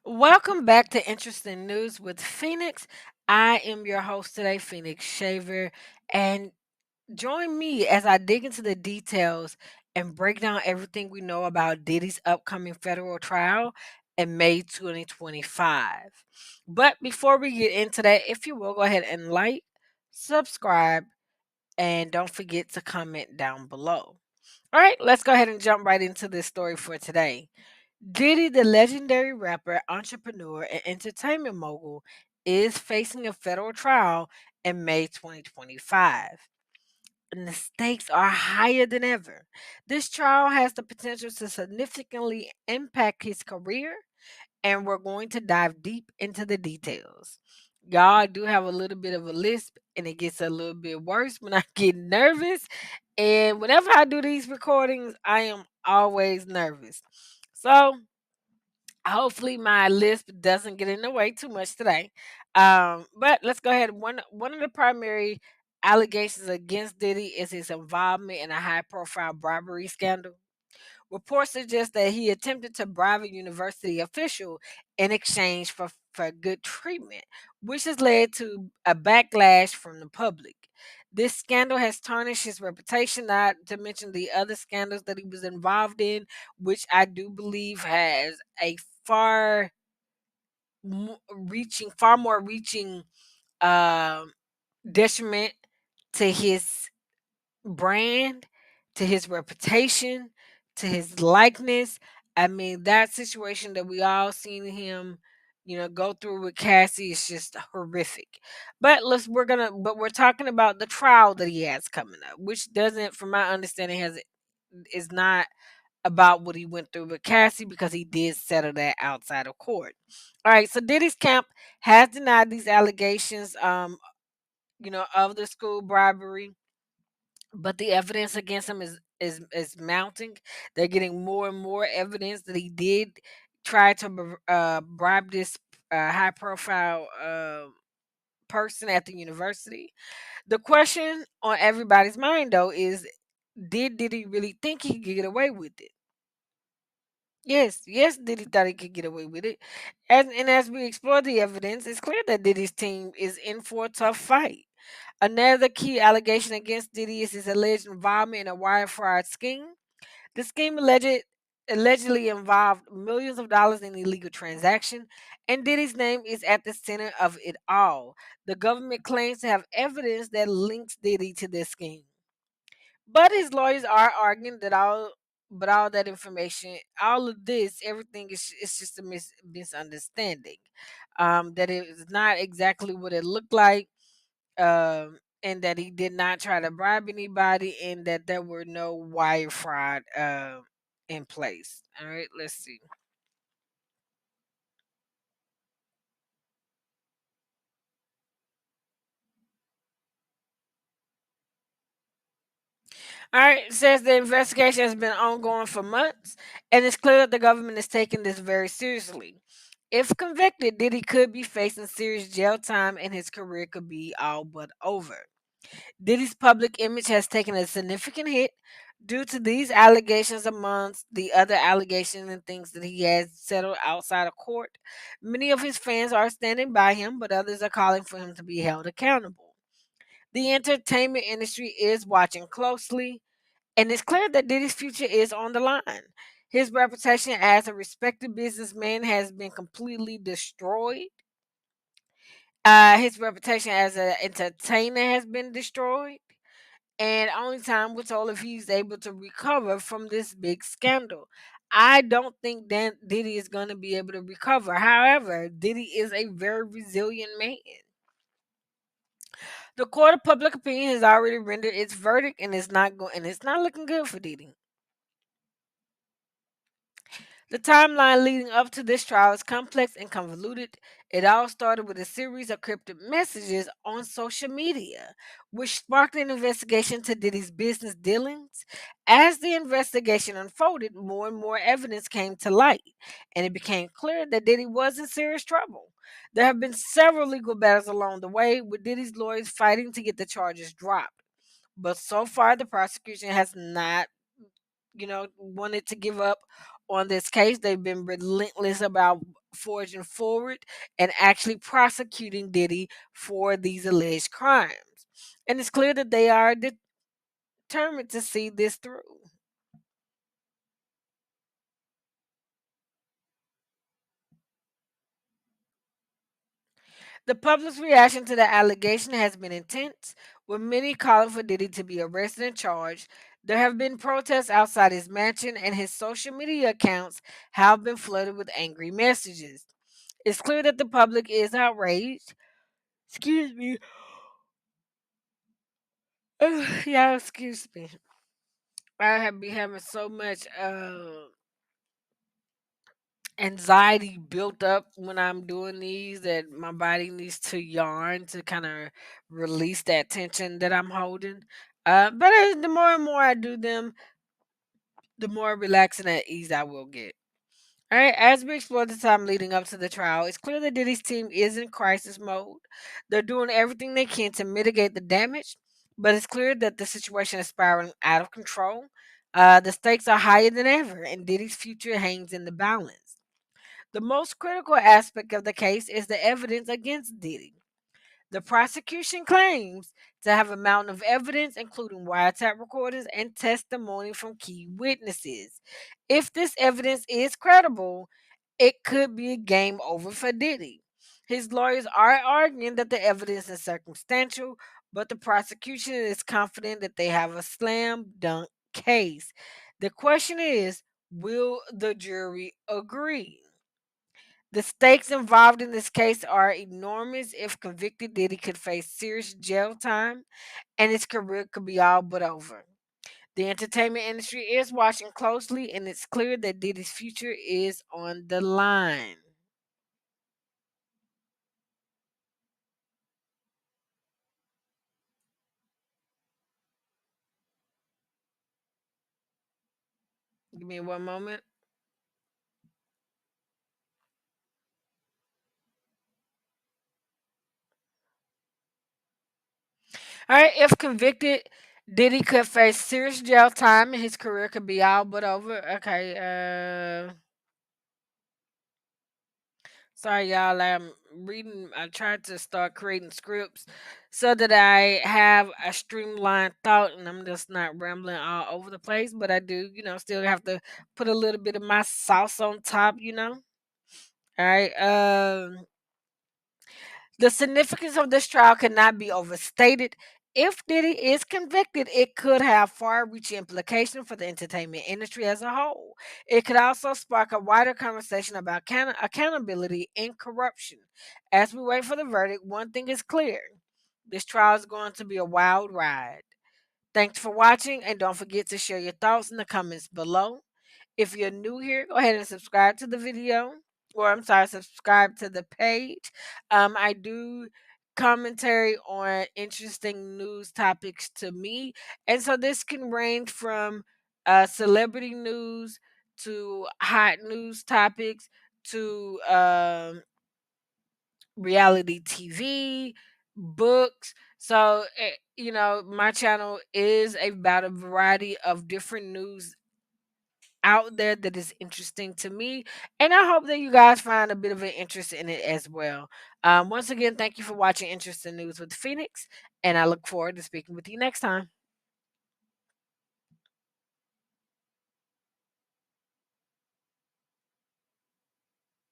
Welcome back to Interesting News with Phoenix. I am your host today, Phoenix Shaver, and join me as I dig into the details and break down everything we know about Diddy's upcoming federal trial in May 2025. But before we get into that, if you will go ahead and like, subscribe, and don't forget to comment down below. All right, let's go ahead and jump right into this story for today. Diddy, the legendary rapper, entrepreneur, and entertainment mogul, is facing a federal trial in May 2025. And the stakes are higher than ever. This trial has the potential to significantly impact his career, and we're going to dive deep into the details. Y'all, I do have a little bit of a lisp, and it gets a little bit worse when I get nervous. And whenever I do these recordings, I am always nervous. So, hopefully my lisp doesn't get in the way too much today. But let's go ahead. One of the primary allegations against Diddy is his involvement in a high profile bribery scandal. Reports suggest that he attempted to bribe a university official in exchange for good treatment, which has led to a backlash from the public. This scandal has tarnished his reputation, not to mention the other scandals that he was involved in, which I do believe has a far more reaching um detriment to his brand, to his reputation, to his likeness. I mean, that situation that we all seen him, go through with Cassie is just horrific. But we're talking about the trial that he has coming up, which doesn't, from my understanding, has is not about what he went through with Cassie because he did settle that outside of court. All right, so Diddy's camp has denied these allegations, of the school bribery, but the evidence against him is mounting. They're getting more and more evidence that he did try to bribe this high profile person at the university. The question on everybody's mind though is, did he really think he could get away with it? Yes, yes, Diddy thought he could get away with it. As we explore the evidence, it's clear that Diddy's team is in for a tough fight. Another key allegation against Diddy is his alleged involvement in a wire fraud scheme. The scheme allegedly involved millions of dollars in illegal transaction, and Diddy's name is at the center of it all. The government claims to have evidence that links Diddy to this scheme. But his lawyers are arguing that all that information, all of this, everything is just a misunderstanding. That it is not exactly what it looked like, and that he did not try to bribe anybody, and that there were no wire fraud in place. All right, let's see. All right, it says the investigation has been ongoing for months, and it's clear that the government is taking this very seriously. If convicted, Diddy could be facing serious jail time and his career could be all but over. Diddy's public image has taken a significant hit due to these allegations, amongst the other allegations and things that he has settled outside of court. Many of his fans are standing by him, but others are calling for him to be held accountable. The entertainment industry is watching closely, and it's clear that Diddy's future is on the line. His reputation as a respected businessman has been completely destroyed. His reputation as an entertainer has been destroyed. And only time will tell if he's able to recover from this big scandal. I don't think that Diddy is going to be able to recover. However, Diddy is a very resilient man. The court of public opinion has already rendered its verdict, and it's not looking good for Diddy. The timeline leading up to this trial is complex and convoluted. It all started with a series of cryptic messages on social media, which sparked an investigation to Diddy's business dealings. As the investigation unfolded, more and more evidence came to light, and it became clear that Diddy was in serious trouble. There have been several legal battles along the way, with Diddy's lawyers fighting to get the charges dropped. But so far, the prosecution has not wanted to give up on this case. They've been relentless about forging forward and actually prosecuting Diddy for these alleged crimes. And it's clear that they are determined to see this through. The public's reaction to the allegation has been intense, with many calling for Diddy to be arrested and charged. There have been protests outside his mansion, and his social media accounts have been flooded with angry messages. It's clear that the public is outraged. Excuse me. Yeah, excuse me. I have been having so much anxiety built up when I'm doing these that my body needs to yarn to kind of release that tension that I'm holding. But the more and more I do them, the more relaxed and at ease I will get. All right, as we explore the time leading up to the trial, it's clear that Diddy's team is in crisis mode. They're doing everything they can to mitigate the damage, but it's clear that the situation is spiraling out of control. The stakes are higher than ever, and Diddy's future hangs in the balance. The most critical aspect of the case is the evidence against Diddy. The prosecution claims to have a mountain of evidence, including wiretap recordings and testimony from key witnesses. If this evidence is credible, it could be a game over for Diddy. His lawyers are arguing that the evidence is circumstantial, but the prosecution is confident that they have a slam dunk case. The question is, will the jury agree? The stakes involved in this case are enormous. If convicted, Diddy could face serious jail time and his career could be all but over. The entertainment industry is watching closely, and it's clear that Diddy's future is on the line. Give me one moment. All right, if convicted, Diddy could face serious jail time and his career could be all but over. Okay, sorry, y'all. I'm reading. I tried to start creating scripts so that I have a streamlined thought and I'm just not rambling all over the place. But I do, still have to put a little bit of my sauce on top. All right. The significance of this trial cannot be overstated. If Diddy is convicted, it could have far reaching implications for the entertainment industry as a whole. It could also spark a wider conversation about accountability and corruption. As we wait for the verdict, one thing is clear: this trial is going to be a wild ride. Thanks for watching, and don't forget to share your thoughts in the comments below. If you're new here, go ahead and subscribe to the video, or I'm sorry, subscribe to the page. I do commentary on interesting news topics to me, and so this can range from celebrity news to hot news topics to reality TV, books. So, my channel is about a variety of different news out there that is interesting to me. And I hope that you guys find a bit of an interest in it as well. Once again, thank you for watching Interesting News with Phoenix. And I look forward to speaking with you next time.